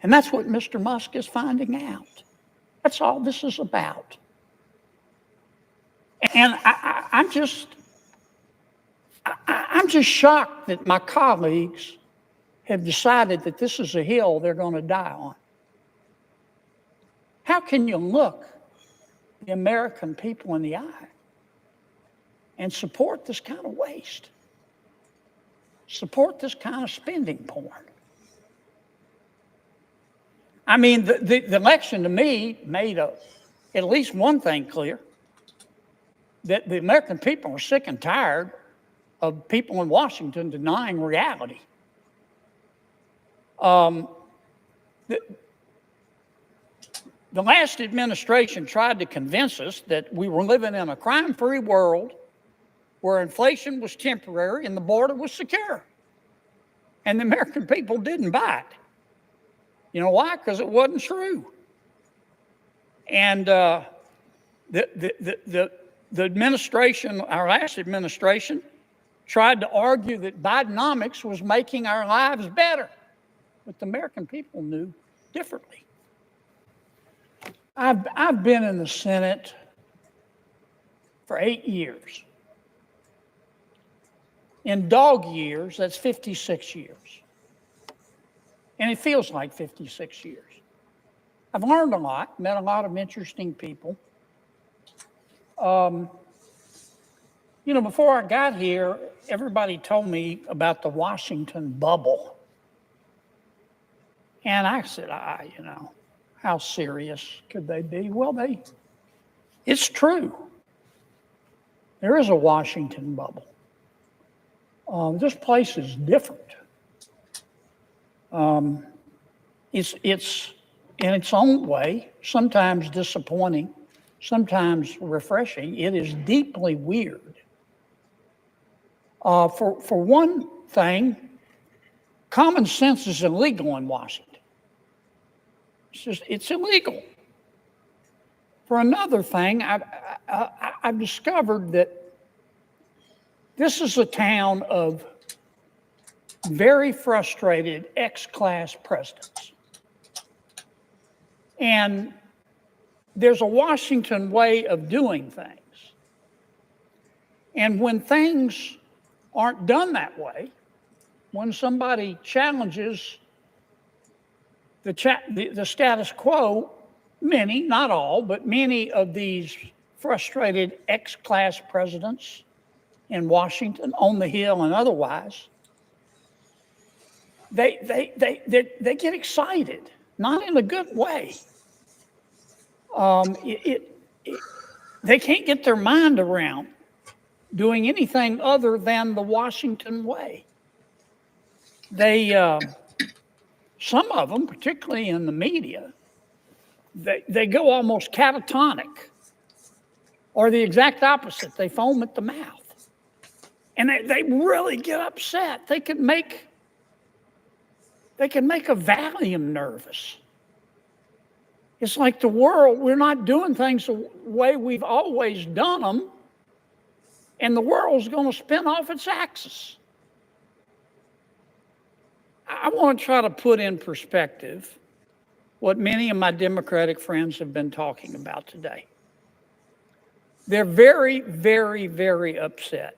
And that's what Mr. Musk is finding out. That's all this is about. And I'm just shocked that my colleagues have decided that this is a hill they're going to die on. How can you look the American people in the eye and support this kind of waste? Support this kind of spending porn? I mean, the election to me made at least one thing clear, that the American people are sick and tired of people in Washington denying reality. The last administration tried to convince us that we were living in a crime-free world where inflation was temporary and the border was secure. And the American people didn't buy it. You know why? Because it wasn't true. And the administration, our last administration, tried to argue that Bidenomics was making our lives better. But the American people knew differently. I've been in the Senate for 8 years. In dog years, that's 56 years. And it feels like 56 years. I've learned a lot, met a lot of interesting people. Before I got here, everybody told me about the Washington bubble. And I said, how serious could they be? Well, it's true. There is a Washington bubble. This place is different. It's in its own way, sometimes disappointing, sometimes refreshing. It is deeply weird. For one thing, common sense is illegal in Washington. It's illegal. For another thing, I've discovered that this is a town of very frustrated ex-class presidents. And there's a Washington way of doing things. And when things aren't done that way, when somebody challenges the status quo, many, not all, but many of these frustrated ex-class presidents in Washington, on the Hill and otherwise, they get excited, not in a good way. They can't get their mind around doing anything other than the Washington way. Some of them, particularly in the media, they go almost catatonic, or the exact opposite. They foam at the mouth. And they really get upset. They can make a Valium nervous. It's like the world, we're not doing things the way we've always done them, and the world's going to spin off its axis. I want to try to put in perspective what many of my Democratic friends have been talking about today. They're very, very, very upset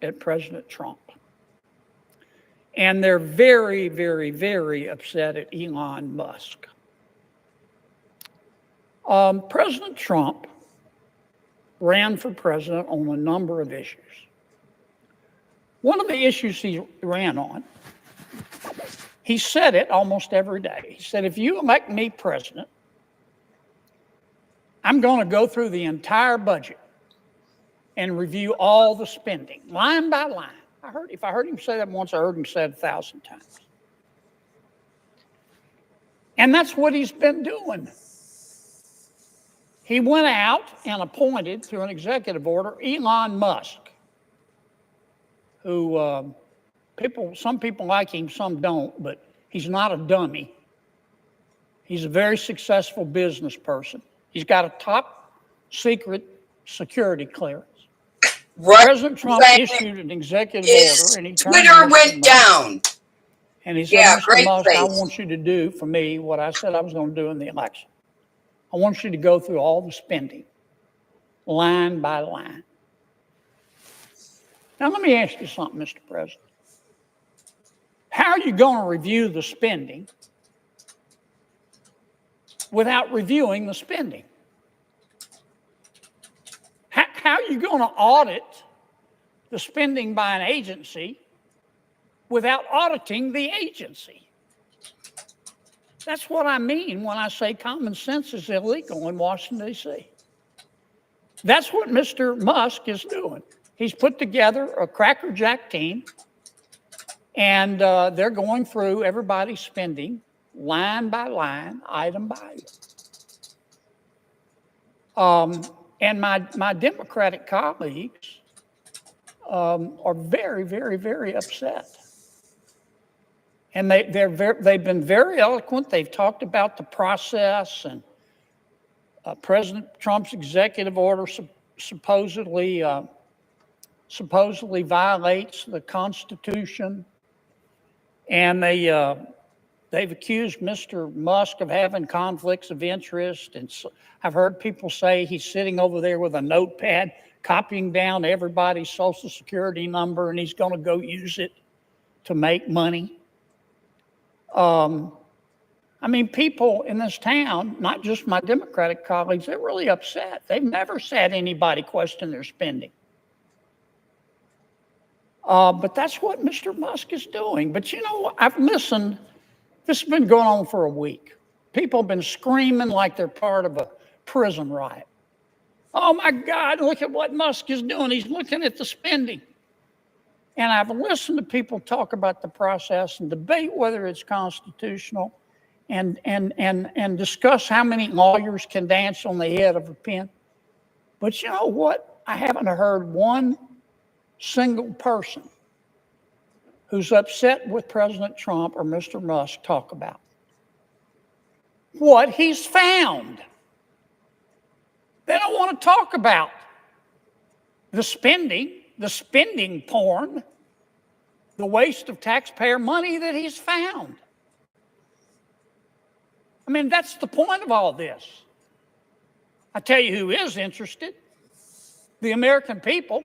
at President Trump. And they're very, very, very upset at Elon Musk. President Trump ran for president on a number of issues. One of the issues he ran on, he said it almost every day. He said, if you elect me president, I'm going to go through the entire budget and review all the spending, line by line. If I heard him say that once, I heard him say it 1,000 times. And that's what he's been doing. He went out and appointed, through an executive order, Elon Musk, who some people like him, some don't, but he's not a dummy. He's a very successful business person. He's got a top secret security clearance. Right. President Trump issued an executive order, and he Twitter went down. And he said, Yeah, Mr. great Musk, I face. want you to do for me what I said I was going to do in the election. I want you to go through all the spending, line by line. Now, let me ask you something, Mr. President. How are you going to review the spending without reviewing the spending? How are you going to audit the spending by an agency without auditing the agency? That's what I mean when I say common sense is illegal in Washington, D.C. That's what Mr. Musk is doing. He's put together a crackerjack team, and they're going through everybody's spending line by line, item by item. And my Democratic colleagues are very, very, very upset. And they've been very eloquent. They've talked about the process, and President Trump's executive order supposedly violates the Constitution. And they've accused Mr. Musk of having conflicts of interest. And so I've heard people say he's sitting over there with a notepad, copying down everybody's social security number, and he's going to go use it to make money. I mean, people in this town, not just my Democratic colleagues, they're really upset. They've never said anybody question their spending. But that's what Mr. Musk is doing. But you know, I've listened. This has been going on for a week. People have been screaming like they're part of a prison riot. Oh my God, look at what Musk is doing. He's looking at the spending. And I've listened to people talk about the process and debate whether it's constitutional and discuss how many lawyers can dance on the head of a pin. But you know what? I haven't heard one single person who's upset with President Trump or Mr. Musk talk about what he's found. They don't want to talk about the spending porn, the waste of taxpayer money that he's found. I mean, that's the point of all this. I tell you who is interested: the American people.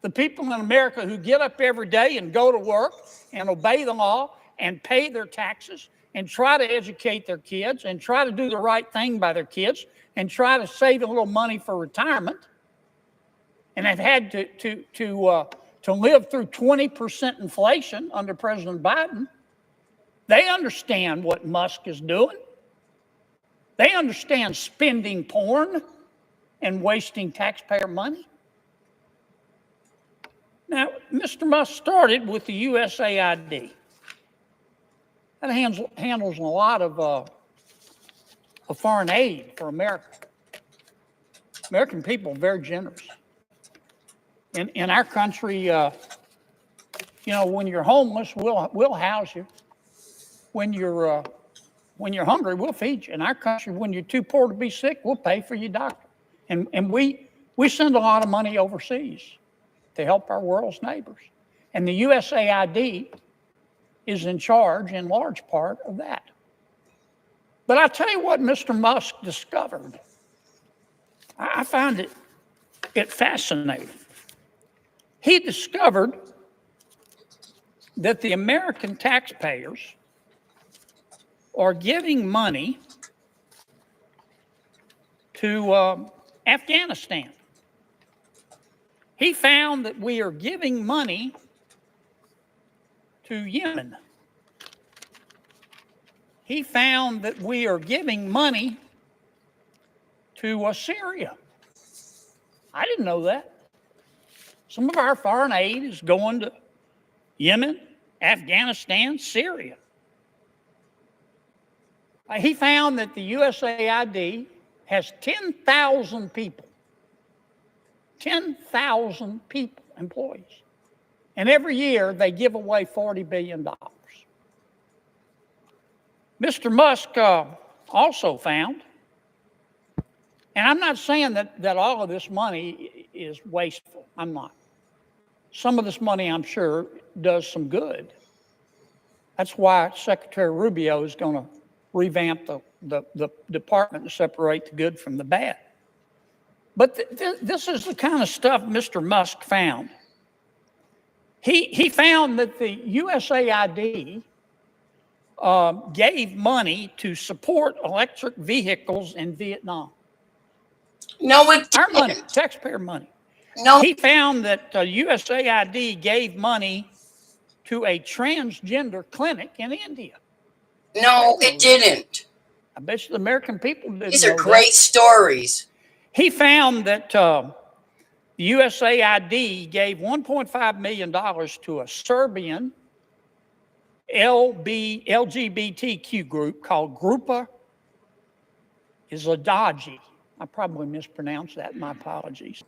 The people in America who get up every day and go to work and obey the law and pay their taxes and try to educate their kids and try to do the right thing by their kids and try to save a little money for retirement, and have had to live through 20% inflation under President Biden. They understand what Musk is doing. They understand spending porn and wasting taxpayer money. Now, Mr. Musk started with the USAID. That handles a lot of foreign aid for America. American people are very generous. In our country, you know, when you're homeless, we'll house you. When you're hungry, we'll feed you. In our country, when you're too poor to be sick, we'll pay for your doctor. And we send a lot of money overseas to help our world's neighbors. And the USAID is in charge, in large part, of that. But I'll tell you what Mr. Musk discovered. I found it fascinating. He discovered that the American taxpayers are giving money to Afghanistan. He found that we are giving money to Yemen. He found that we are giving money to Syria. I didn't know that. Some of our foreign aid is going to Yemen, Afghanistan, Syria. He found that the USAID has 10,000 people. 10,000 people, employees. And every year they give away $40 billion. Mr. Musk also found, and I'm not saying that all of this money is wasteful. I'm not. Some of this money, I'm sure, does some good. That's why Secretary Rubio is going to revamp the department to separate the good from the bad. But this is the kind of stuff Mr. Musk found. He found that the USAID gave money to support electric vehicles in Vietnam. No, it didn't. Our money, taxpayer money. No. He found that USAID gave money to a transgender clinic in India. No, it didn't. I bet you the American people didn't These know are great stories. He found that USAID gave $1.5 million to a Serbian LGBTQ group called Grupa Izladaji. I probably mispronounced that. My apologies.